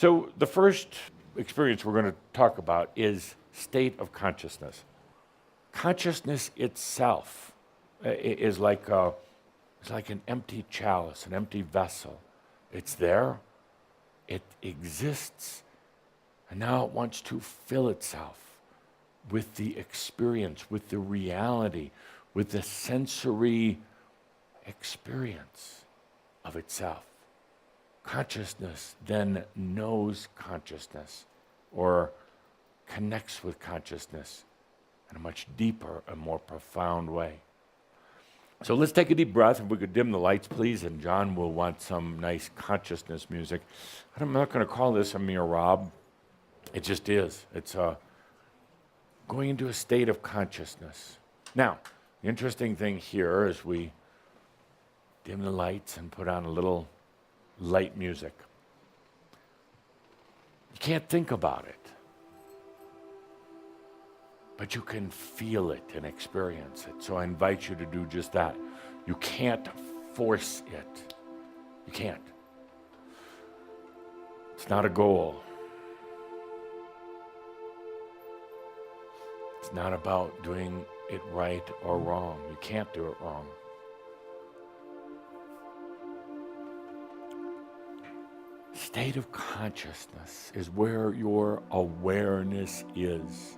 So the first experience we're going to talk about is state of consciousness. Consciousness itself is like an empty chalice, an empty vessel. It's there, it exists, and now it wants to fill itself with the experience, with the reality, with the sensory experience of itself. Consciousness then knows consciousness or connects with consciousness in a much deeper and more profound way. So let's take a deep breath. If we could dim the lights, please, and John will want some nice consciousness music. I'm not going to call this a mere Rob. It just is. It's going into a state of consciousness. Now, the interesting thing here is we dim the lights and put on a little light music. You can't think about it, but you can feel it and experience it. So I invite you to do just that. You can't force it. You can't. It's not a goal. It's not about doing it right or wrong. You can't do it wrong. State of consciousness is where your awareness is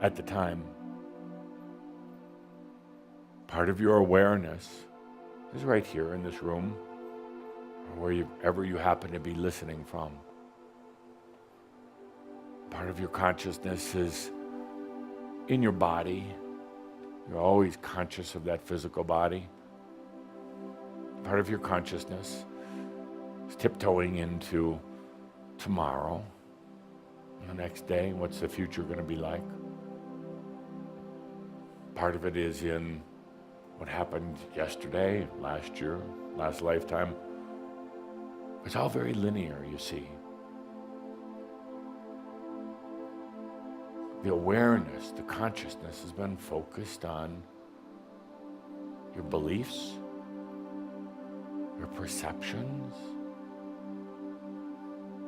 at the time. Part of your awareness is right here in this room, or wherever you happen to be listening from. Part of your consciousness is in your body. You're always conscious of that physical body. Part of your consciousness is tiptoeing into tomorrow, the next day. What's the future going to be like? Part of it is in what happened yesterday, last year, last lifetime. It's all very linear, you see. The awareness, the consciousness has been focused on your beliefs, your perceptions,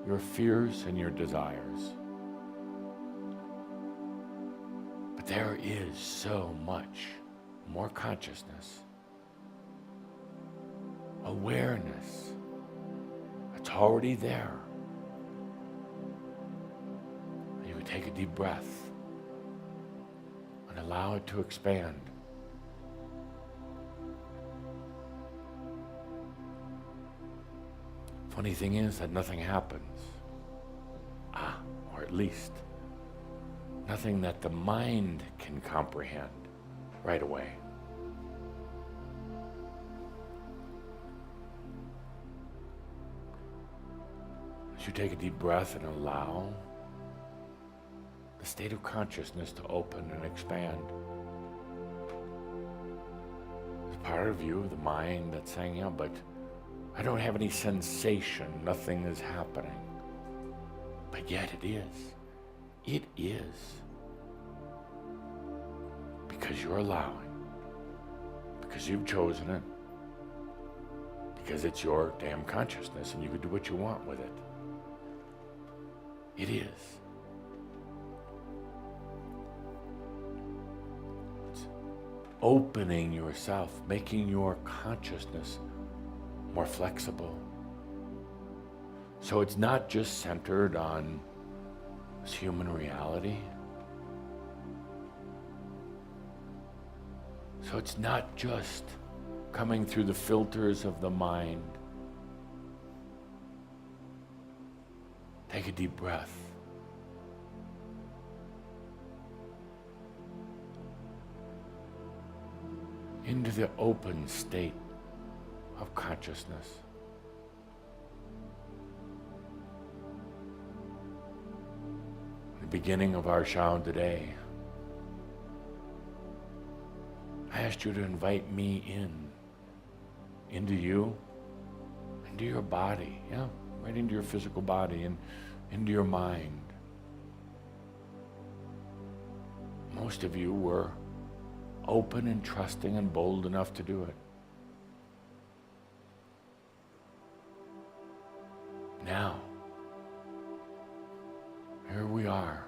your fears and your desires. But there is so much more consciousness, awareness. It's already there. You would take a deep breath and allow it to expand. Funny thing is that nothing happens. Or at least nothing that the mind can comprehend right away. As you take a deep breath and allow the state of consciousness to open and expand, there's part of you, the mind, that's saying, yeah, but I don't have any sensation, nothing is happening. But yet it is. It is. Because you're allowing. Because you've chosen it. Because it's your damn consciousness and you can do what you want with it. It is. It's opening yourself, making your consciousness more flexible. So it's not just centered on this human reality. So it's not just coming through the filters of the mind. Take a deep breath. Into the open state of consciousness. The beginning of our Shauda today, I asked you to invite me into you, into your body, yeah, right into your physical body and into your mind. Most of you were open and trusting and bold enough to do it. Now, Here we are.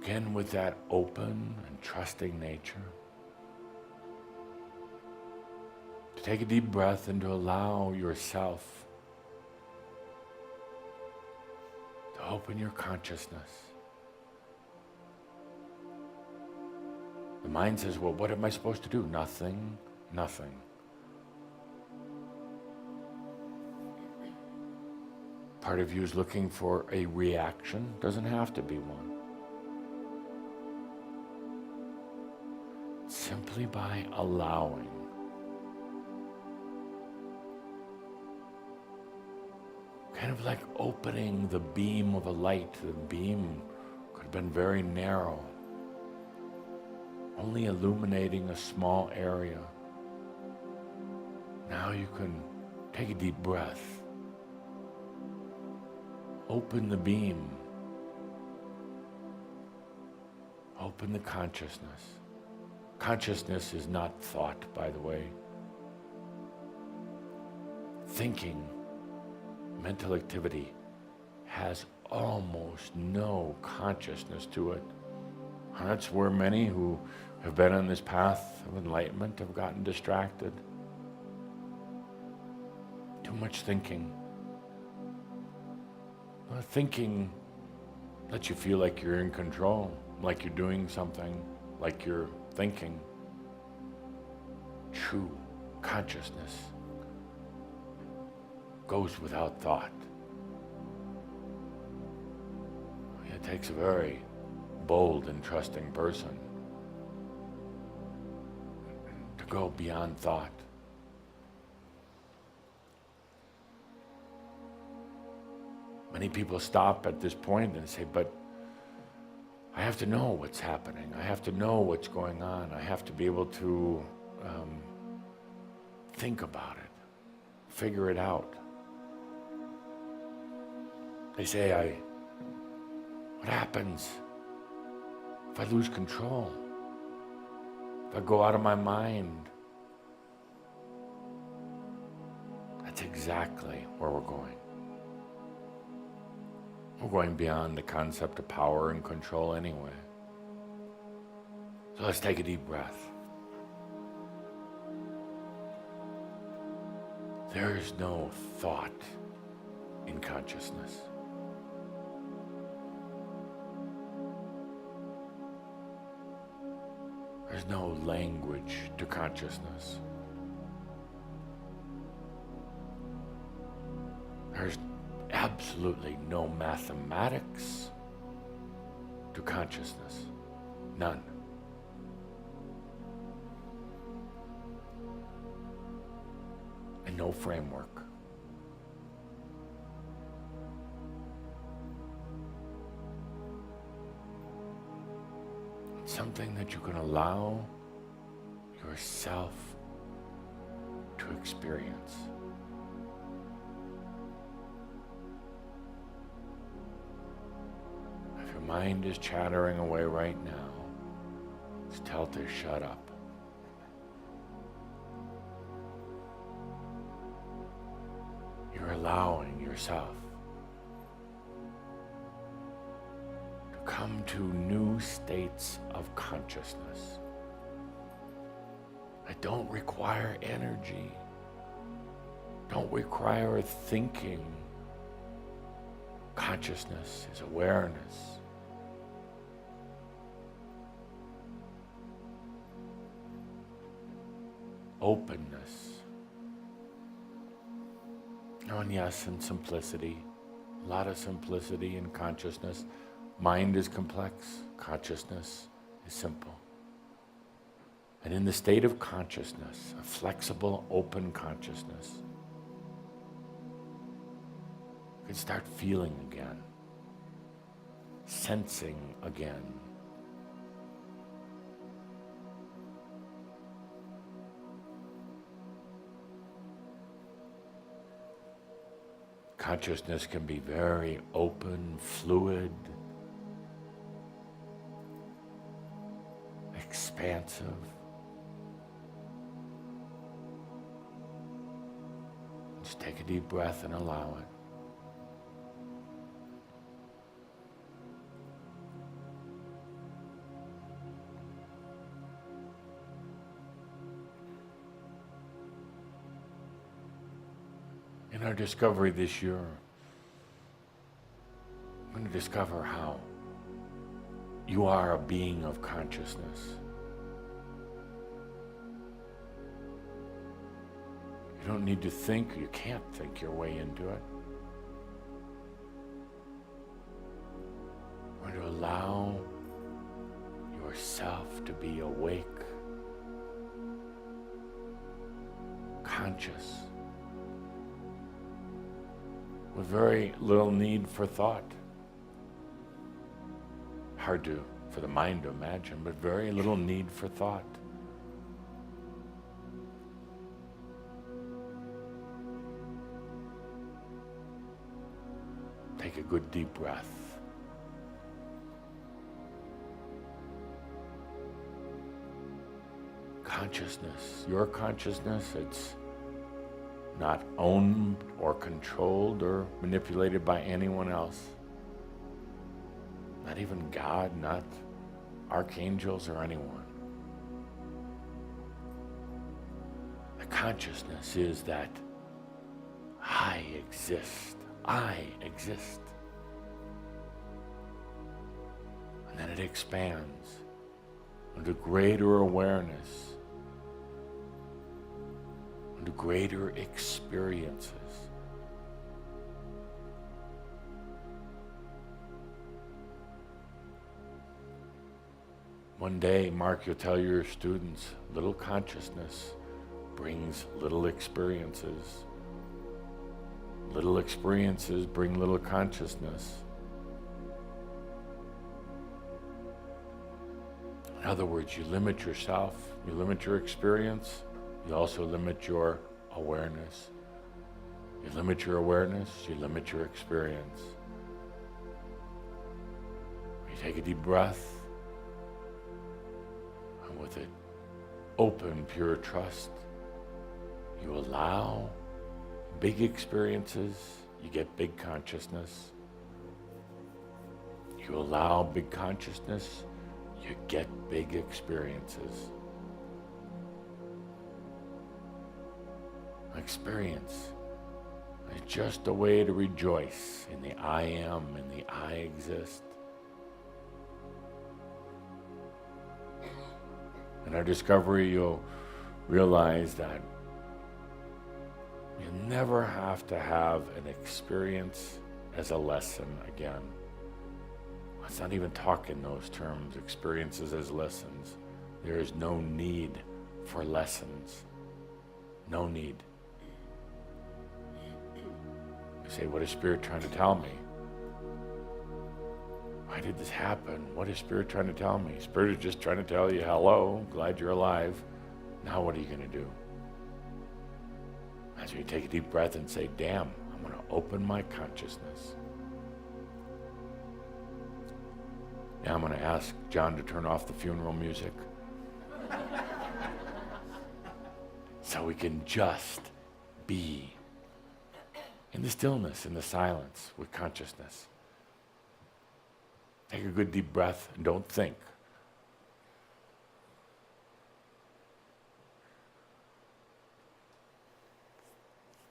Again with that open and trusting nature. To take a deep breath and to allow yourself to open your consciousness. The mind says, well, what am I supposed to do? Nothing, nothing. Part of you is looking for a reaction. Doesn't have to be one. Simply by allowing. Kind of like opening the beam of a light. The beam could have been very narrow, only illuminating a small area. Now you can take a deep breath. Open the beam. Open the consciousness. Consciousness is not thought, by the way. Thinking, mental activity, has almost no consciousness to it. And that's where many who have been on this path of enlightenment have gotten distracted. Too much thinking. Thinking lets you feel like you're in control, like you're doing something, like you're thinking. True consciousness goes without thought. It takes a very bold and trusting person to go beyond thought. Many people stop at this point and say, but I have to know what's happening. I have to know what's going on. I have to be able to think about it, figure it out. They say, what happens if I lose control? If I go out of my mind? That's exactly where we're going. We're going beyond the concept of power and control anyway. So let's take a deep breath. There is no thought in consciousness. There's no language to consciousness. There's absolutely no mathematics to consciousness. None. And no framework. It's something that you can allow yourself to experience. Mind is chattering away right now. Just tell it to shut up. You're allowing yourself to come to new states of consciousness that don't require energy, don't require thinking. Consciousness is awareness. Openness. Oh, and yes, and simplicity. A lot of simplicity in consciousness. Mind is complex. Consciousness is simple. And in the state of consciousness, a flexible, open consciousness, you can start feeling again, sensing again. Consciousness can be very open, fluid, expansive. Just take a deep breath and allow it. In our discovery this year, I'm going to discover how you are a being of consciousness. You don't need to think, you can't think your way into it. We're going to allow yourself to be awake, conscious, with very little need for thought. Hard for the mind to imagine, but very little need for thought. Take a good deep breath. Consciousness, your consciousness, it's not owned or controlled or manipulated by anyone else. Not even God, not archangels or anyone. The consciousness is that I exist. I exist. And then it expands into greater awareness, into greater experiences. One day, Mark, you'll tell your students, little consciousness brings little experiences. Little experiences bring little consciousness. In other words, you limit yourself, you limit your experience, you also limit your awareness. You limit your awareness, you limit your experience. You take a deep breath, and with it, open, pure trust, you allow big experiences, you get big consciousness. You allow big consciousness, you get big experiences. Experience is just a way to rejoice in the I am and the I exist. In our discovery, you'll realize that you never have to have an experience as a lesson again. Let's not even talk in those terms, experiences as lessons. There is no need for lessons. No need. You say, what is Spirit trying to tell me? Why did this happen? What is Spirit trying to tell me? Spirit is just trying to tell you, hello, glad you're alive. Now what are you going to do? As you take a deep breath and say, damn, I'm going to open my consciousness. Now I'm going to ask John to turn off the funeral music so we can just be in the stillness, in the silence, with consciousness. Take a good deep breath and don't think.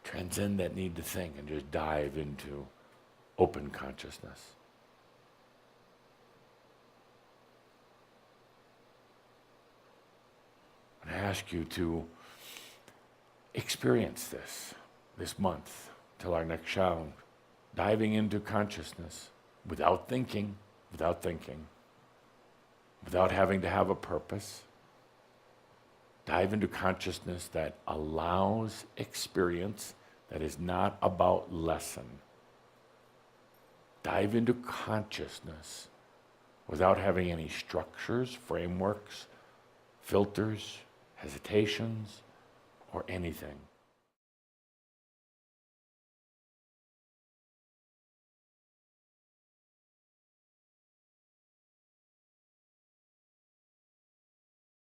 Transcend that need to think and just dive into open consciousness. And I ask you to experience this month till our next Shauda, diving into consciousness without thinking, without having to have a purpose. Dive into consciousness that allows experience that is not about lesson. Dive into consciousness without having any structures, frameworks, filters, hesitations, or anything.